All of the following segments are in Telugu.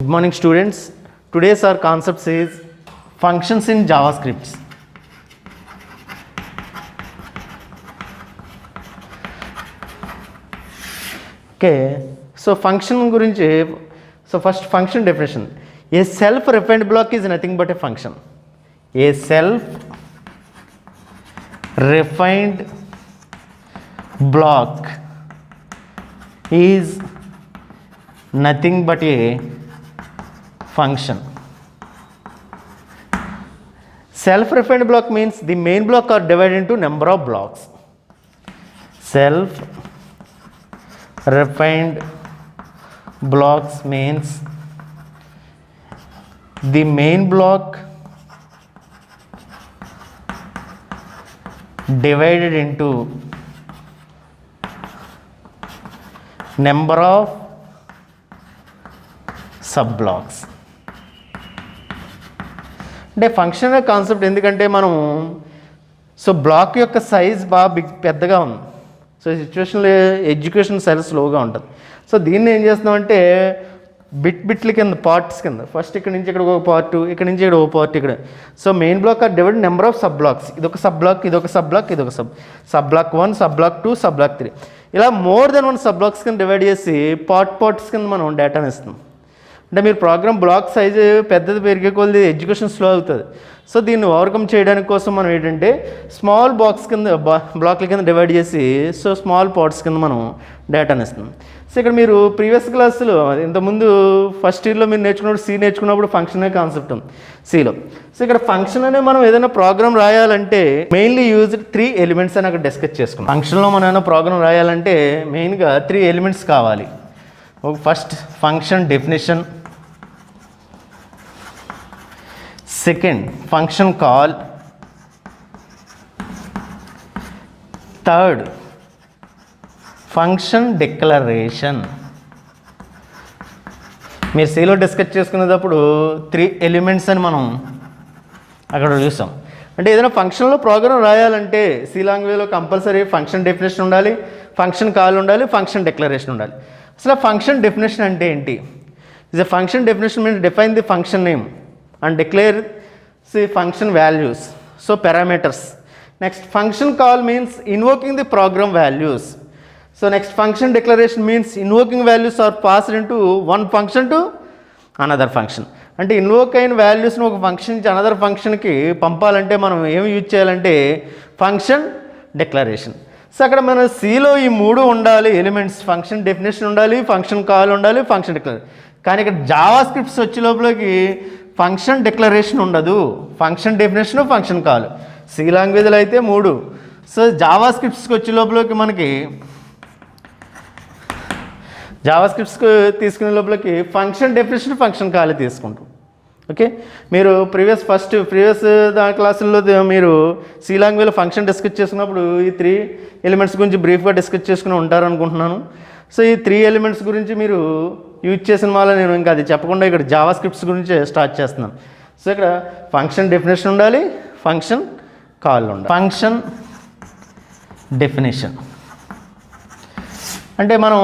Good morning students. Today's our concept is functions in JavaScript. Okay, so function gurinchi, so first function definition. A self-refined block is nothing but a function. A self-refined block is nothing but a function. Self-refined block means the main block are divided into number of blocks. Self-refined blocks means the main block divided into number of sub blocks. అంటే ఫంక్షన్ కాన్సెప్ట్ ఎందుకంటే మనం సో బ్లాక్ యొక్క సైజ్ బాగా పెద్దగా ఉంది. సో సిచ్యువేషన్లో ఎడ్యుకేషన్ సైజ్ స్లోగా ఉంటుంది. సో దీన్ని ఏం చేస్తున్నామంటే బిట్ల కింద పార్ట్స్ కింద ఫస్ట్ ఇక్కడ నుంచి ఇక్కడ ఒక పార్ట్, ఇక్కడ నుంచి ఇక్కడ ఒక పార్ట్, ఇక్కడ so main block are divide number of sub blocks. ఇదొక సబ్ బ్లాక్, ఇదొక సబ్ బ్లాక్, ఇదొక sub block 1, sub block 2, sub block 3, ఇలా మోర్ దెన్ 1 సబ్ బ్లాక్స్ కింద డివైడ్ చేసి పార్ట్స్ కింద మనం డేటాని ఇస్తాం. అంటే మీరు ప్రోగ్రామ్ బ్లాక్ సైజు పెద్దది పెరిగే కొద్ది ఎడ్యుకేషన్ స్లో అవుతుంది. సో దీన్ని ఓవర్కమ్ చేయడానికి కోసం మనం ఏంటంటే స్మాల్ బాక్స్ కింద బ్లాక్ల కింద డివైడ్ చేసి సో స్మాల్ పార్ట్స్ కింద మనం డేటాని ఇస్తాం. సో ఇక్కడ మీరు ప్రీవియస్ క్లాసులో ఇంతకుముందు ఫస్ట్ ఇయర్లో మీరు నేర్చుకున్నప్పుడు ఫంక్షన్ అనే కాన్సెప్ట్ ఉంది సిలో. సో ఇక్కడ ఫంక్షన్ అనే మనం ఏదైనా ప్రోగ్రామ్ రాయాలంటే మెయిన్లీ యూజ్డ్ 3 ఎలిమెంట్స్ అని అక్కడ డిస్కస్ చేసుకున్నాం. ఫంక్షన్లో మనం ఏదైనా ప్రోగ్రామ్ రాయాలంటే మెయిన్గా 3 ఎలిమెంట్స్ కావాలి. First function definition, second function call, third function declaration. మీరు సిలో డిస్కస్ చేసుకునేటప్పుడు 3 ఎలిమెంట్స్ అని మనం అక్కడ చూసాం. అంటే ఏదైనా ఫంక్షన్లో ప్రోగ్రామ్ రాయాలంటే సి లాంగ్వేజ్లో కంపల్సరీ ఫంక్షన్ డెఫినేషన్ ఉండాలి, ఫంక్షన్ కాల్ ఉండాలి, ఫంక్షన్ డిక్లరేషన్ ఉండాలి. అసలు ఫంక్షన్ డెఫినేషన్ అంటే ఏంటి? Is a function definition means define the function name and declare the function values, so parameters. Next function call means invoking the program values. So next function declaration means invoking values are passed into one function to another function. అంటే ఇన్వోక్ అయిన వాల్యూస్ని ఒక ఫంక్షన్ నుంచి అనదర్ ఫంక్షన్కి పంపాలంటే మనం ఏమి యూజ్ చేయాలంటే ఫంక్షన్ డిక్లరేషన్. సో అక్కడ మన సిలో ఈ 3 ఉండాలి ఎలిమెంట్స్, ఫంక్షన్ డెఫినేషన్ ఉండాలి, ఫంక్షన్ కాల్ ఉండాలి, ఫంక్షన్ డిక్లరేషన్. కానీ ఇక్కడ జావా స్క్రిప్ట్స్ వచ్చే లోపలికి ఫంక్షన్ డిక్లరేషన్ ఉండదు, function definition, function call. C లాంగ్వేజ్లో అయితే 3. సో జావా స్క్రిప్ట్స్కి వచ్చే లోపలికి మనకి జావా స్క్రిప్ట్స్కి తీసుకునే లోపలికి ఫంక్షన్ డెఫినేషన్, ఫంక్షన్ కాల్ తీసుకుంటాం. ఓకే, మీరు ప్రీవియస్ క్లాసుల్లో మీరు సి లాంగ్వేజ్లో ఫంక్షన్ డిస్కస్ చేసుకున్నప్పుడు ఈ 3 ఎలిమెంట్స్ గురించి బ్రీఫ్గా డిస్కస్ చేసుకుని ఉంటారనుకుంటున్నాను. సో ఈ 3 ఎలిమెంట్స్ గురించి మీరు యూజ్ చేసిన వల్ల నేను ఇంకా అది చెప్పకుండా ఇక్కడ జావా స్క్రిప్ట్స్ గురించి స్టార్ట్ చేస్తున్నాను. సో ఇక్కడ ఫంక్షన్ డెఫినేషన్ ఉండాలి, ఫంక్షన్ కాల్ ఉండాలి. ఫంక్షన్ డెఫినేషన్ అంటే మనం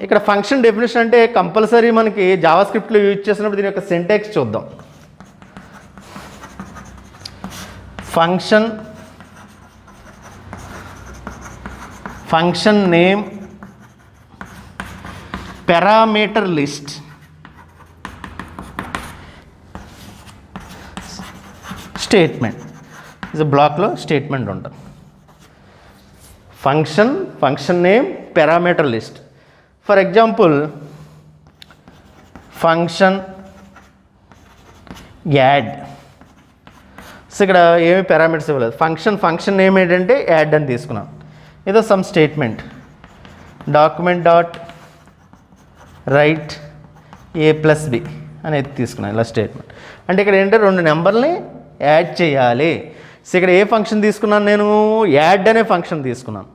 ఇక్కడ ఫంక్షన్ డెఫినేషన్ అంటే కంపల్సరీ మనకి జావా స్క్రిప్ట్లో యూజ్ చేసినప్పుడు దీని యొక్క సింటాక్స్ చూద్దాం. Function name, parameter list, statement. ఇది బ్లాక్లో స్టేట్మెంట్ ఉంటుంది. Function name, parameter list. For example function add. So ఇక్కడ ఏమి పారామీటర్స్ ఇవ్వలేదు. ఫంక్షన్ నేమ్ ఏంటంటే యాడ్ అని తీసుకున్నాం. ఏదో some statement document dot right A+B అనేది తీసుకున్నాం ఇలా స్టేట్మెంట్. అంటే ఇక్కడ ఏంటంటే 2 నెంబర్ని యాడ్ చేయాలి. సో ఇక్కడ ఏ ఫంక్షన్ తీసుకున్నాను నేను? యాడ్ అనే ఫంక్షన్ తీసుకున్నాను.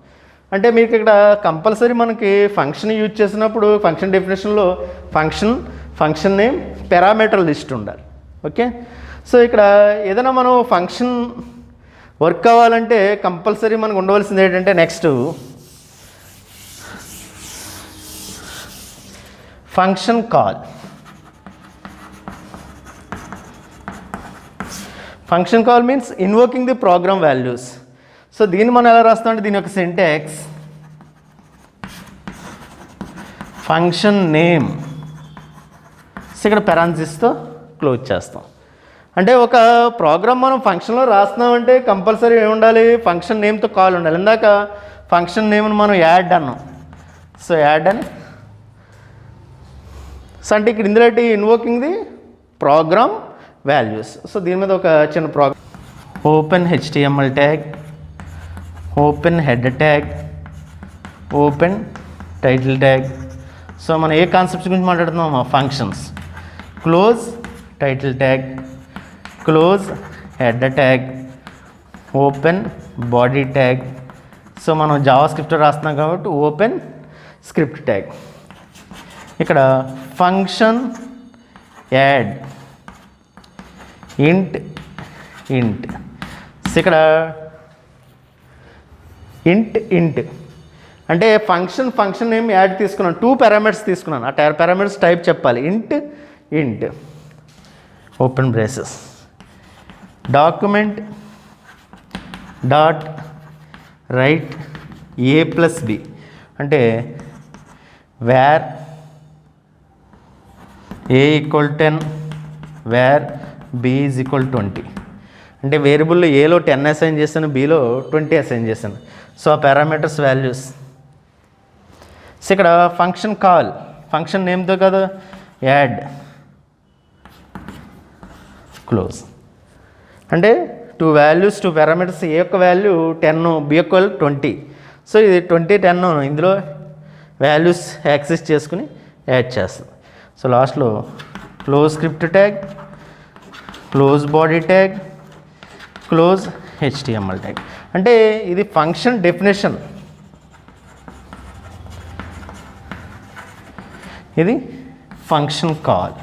అంటే మీకు ఇక్కడ కంపల్సరీ మనకి ఫంక్షన్ యూజ్ చేసినప్పుడు ఫంక్షన్ డెఫినేషన్లో ఫంక్షన్ నేమ్, పారామీటర్ లిస్ట్ ఉండాలి. ఓకే, సో ఇక్కడ ఏదైనా మనం ఫంక్షన్ వర్క్ అవ్వాలంటే కంపల్సరీ మనకు ఉండవలసింది ఏంటంటే next function call. Function call means invoking the program values. So దీన్ని మనం ఎలా రాస్తాం అంటే దీని యొక్క సింటాక్స్ ఫంక్షన్ నేమ్. సో ఇక్కడ పెరాన్సిస్తో క్లోజ్ చేస్తాం. అంటే ఒక ప్రోగ్రామ్ మనం ఫంక్షన్లో రాస్తున్నామంటే కంపల్సరీ ఏముండాలి, ఫంక్షన్ నేమ్తో కాల్ ఉండాలి. ఇందాక ఫంక్షన్ నేమ్ని మనం యాడ్ అన్నాం. సో యాడ్ అని సో అంటే ఇక్కడ ఇందులో invoking the program values. So దీని మీద ఒక చిన్న program open HTML tag, open head tag, open title tag. So మనం ఏ కాన్సెప్ట్స్ గురించి మాట్లాడుతున్నామో functions. Close title tag, close head tag, open body tag. So మనం జావా స్క్రిప్ట్ రాస్తున్నాం కాబట్టి ఓపెన్ స్క్రిప్ట్ ట్యాగ్. ఇక్కడ function add int int. So ఇక్కడ ఇంట్ అంటే ఫంక్షన్ నేమ్ యాడ్ తీసుకున్నాను, 2 పారామీటర్స్ తీసుకున్నాను. ఆ పారామీటర్స్ టైప్ చెప్పాలి. ఇంట్ open braces document dot right A+B అంటే వేర్ A = 10 వేర్ B = 20. అంటే వేరియబుల్లో ఏలో 10 అసైన్ చేశాను, Bలో 20 అసైన్ చేశాను. సో ఆ పారామీటర్స్ వాల్యూస్. సో ఇక్కడ ఫంక్షన్ కాల్ ఫంక్షన్ నేమ్తో కదా యాడ్ క్లోజ్. అంటే 2 వాల్యూస్ 2 పారామీటర్స్. ఏ యొక్క వాల్యూ 10, B యొక్క 20. సో ఇది 20 10 ఇందులో వాల్యూస్ యాక్సెస్ చేసుకుని యాడ్ చేస్తుంది. సో లాస్ట్లో close script tag, close body tag, close HTML tag. అంటే ఇది ఫంక్షన్ డెఫినేషన్, ఇది ఫంక్షన్ కాల్.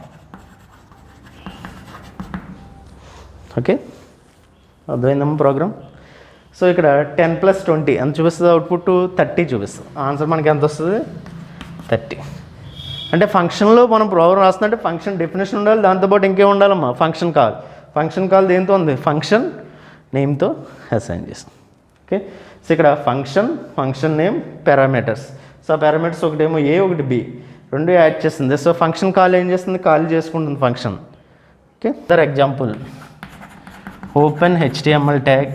ఓకే, అర్థమైందమ్మా ప్రోగ్రామ్. సో ఇక్కడ 10 + 20 ఎంత చూపిస్తుంది, అవుట్పుట్ 30 చూపిస్తుంది. ఆన్సర్ మనకి ఎంత వస్తుంది 30. అంటే ఫంక్షన్లో మనం ప్రోగ్రామ్ రాస్తుందంటే ఫంక్షన్ డెఫినేషన్ ఉండాలి, దాంతోపాటు ఇంకేం ఉండాలమ్మా ఫంక్షన్ కాల్. ఫంక్షన్ కాల్ దేంతో ఉంది, ఫంక్షన్ నేమ్తో అసైన్ చేస్తాం. ఓకే, సో ఇక్కడ ఫంక్షన్ నేమ్ పారామీటర్స్. సో ఆ పారామీటర్స్ ఒకటేమో A ఒకటి B 2 యాడ్ చేస్తుంది. సో ఫంక్షన్ కాల్ ఏం చేస్తుంది, కాల్ చేసుకుంటుంది function. Okay, for example open HTML tag,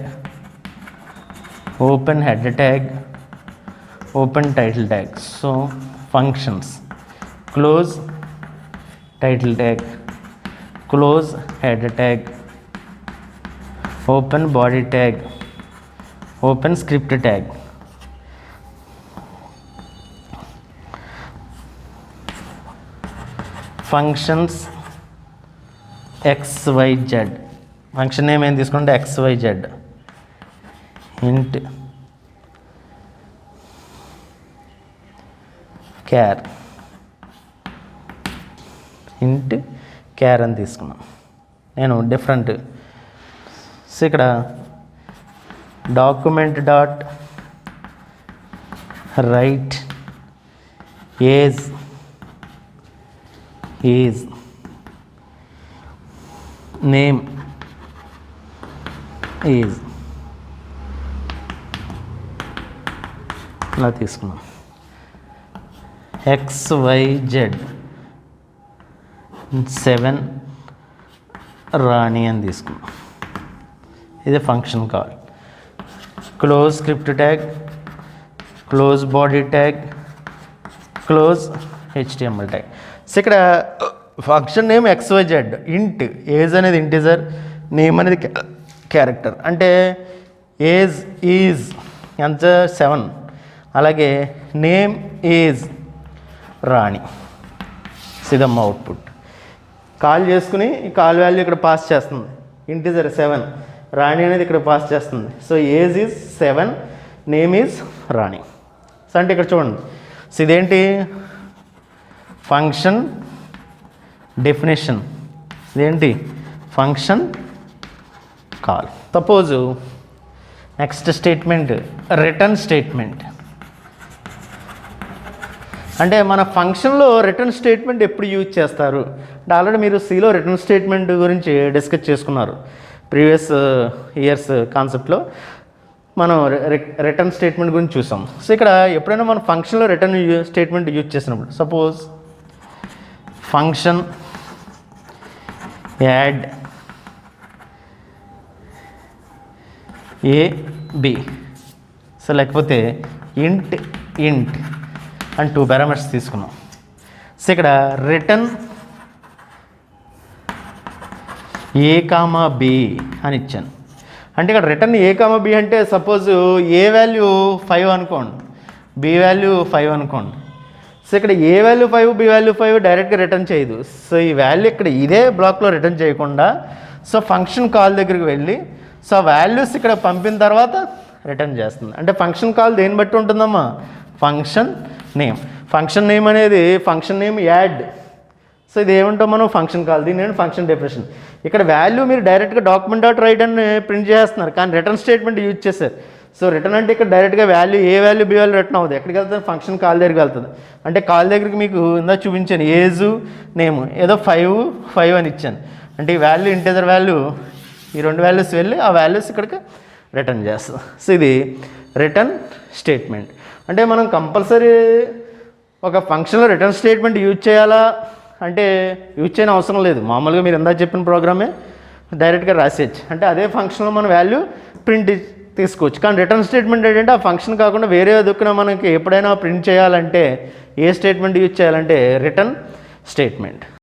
open head tag, open title tag. So functions close title tag, close head tag, open body tag, open script tag. Functions XYZ. Function name ఏం తీసుకుంటే XYZ. ఇంట్ క్యార్, ఇంట్ క్యార్ అని తీసుకున్నాను నేను డిఫరెంట్. సో ఇక్కడ document dot write age name is ఇలా తీసుకున్నాం. XYZ 7 రాణి అని తీసుకున్నాం. ఇది function call. Close script tag, close body tag, close HTML tag. So ఇక్కడ function name XYZ, int age అనేది ఇంటిజర్, నేమ్ అనేది క్యారెక్టర్. అంటే ఏజ్ ఈజ్ ఎంత 7, అలాగే నేమ్ ఈజ్ రాణి. సిదమ్మ అవుట్పుట్ కాల్ చేసుకుని ఈ కాల్ వాల్యూ ఇక్కడ పాస్ చేస్తుంది. ఇంటిజర్ 7, రాణి అనేది ఇక్కడ పాస్ చేస్తుంది. So age is 7, name is Rani. So అంటే ఇక్కడ చూడండి, సో ఇదేంటి ఫంక్షన్ డెఫినేషన్, ఇదేంటి function call. Suppose next statement return statement. అంటే మన ఫంక్షన్లో రిటర్న్ స్టేట్మెంట్ ఎప్పుడు యూజ్ చేస్తారు అంటే ఆల్రెడీ మీరు Cలో రిటర్న్ స్టేట్మెంట్ గురించి డిస్కస్ చేసుకున్నారు. ప్రీవియస్ ఇయర్స్ కాన్సెప్ట్లో మనం రిటర్న్ స్టేట్మెంట్ గురించి చూసాం. సో ఇక్కడ ఎప్పుడైనా మనం ఫంక్షన్లో రిటర్న్ స్టేట్మెంట్ యూజ్ చేసినప్పుడు, suppose function add AB, so లేకపోతే ఇంట్ అండ్ 2 పారామీటర్స్ తీసుకున్నాం. సో ఇక్కడ రిటర్న్ A, B అని ఇచ్చాను. అంటే ఇక్కడ రిటర్న్ A, B అంటే సపోజ్ ఏ వాల్యూ 5 అనుకోండి, B వాల్యూ 5 అనుకోండి. సో ఇక్కడ ఏ వాల్యూ 5, B వాల్యూ 5 డైరెక్ట్గా రిటర్న్ చేయదు. సో ఈ వాల్యూ ఇక్కడ ఇదే బ్లాక్లో రిటర్న్ చేయకుండా సో ఫంక్షన్ కాల్ దగ్గరికి వెళ్ళి సో వాల్యూస్ ఇక్కడ పంపిన తర్వాత రిటర్న్ చేస్తుంది. అంటే ఫంక్షన్ కాల్ దేన్ని బట్టి ఉంటుందమ్మా? Function name. ఫంక్షన్ నేమ్ అనేది ఫంక్షన్ నేమ్ యాడ్. సో ఇది ఏమంటాం మనం? Function call. దీని నేను ఫంక్షన్ డెఫినేషన్. ఇక్కడ వాల్యూ మీరు డైరెక్ట్గా డాక్యుమెంట్ డాట్ రైట్ అని ప్రింట్ చేస్తున్నారు, కానీ రిటర్న్ స్టేట్మెంట్ యూజ్ చేశారు. సో రిటర్న్ అంటే ఇక్కడ డైరెక్ట్గా వాల్యూ ఏ వాల్యూ బి వాల్యూ రిటర్న్ అవుతుంది. ఎక్కడికి వెళ్తుంది? ఫంక్షన్ కాల్ దగ్గరికి వెళ్తుంది. అంటే కాల్ దగ్గరికి మీకు ఇందా చూపించాను ఏజు నేమ్ ఏదో 5 అని ఇచ్చాను. అంటే ఈ వాల్యూ ఇంటీజర్ వాల్యూ ఈ 2 వాల్యూస్ వెళ్ళి ఆ వాల్యూస్ ఇక్కడికి రిటర్న్ చేస్తుంది. సో ఇది రిటర్న్ స్టేట్మెంట్. అంటే మనం కంపల్సరీ ఒక ఫంక్షన్లో రిటర్న్ స్టేట్మెంట్ యూజ్ చేయాలా అంటే యూజ్ చేయని అవసరం లేదు. మామూలుగా మీరు ఇందాక చెప్పిన ప్రోగ్రామే డైరెక్ట్గా రాసేయచ్చు. అంటే అదే ఫంక్షన్లో మన వాల్యూ ప్రింట్ తీసుకోవచ్చు. కానీ రిటర్న్ స్టేట్మెంట్ ఏంటంటే ఆ ఫంక్షన్ కాకుండా వేరే దుక్కున మనకి ఎప్పుడైనా ప్రింట్ చేయాలంటే ఏ స్టేట్మెంట్ యూజ్ చేయాలంటే రిటర్న్ స్టేట్మెంట్.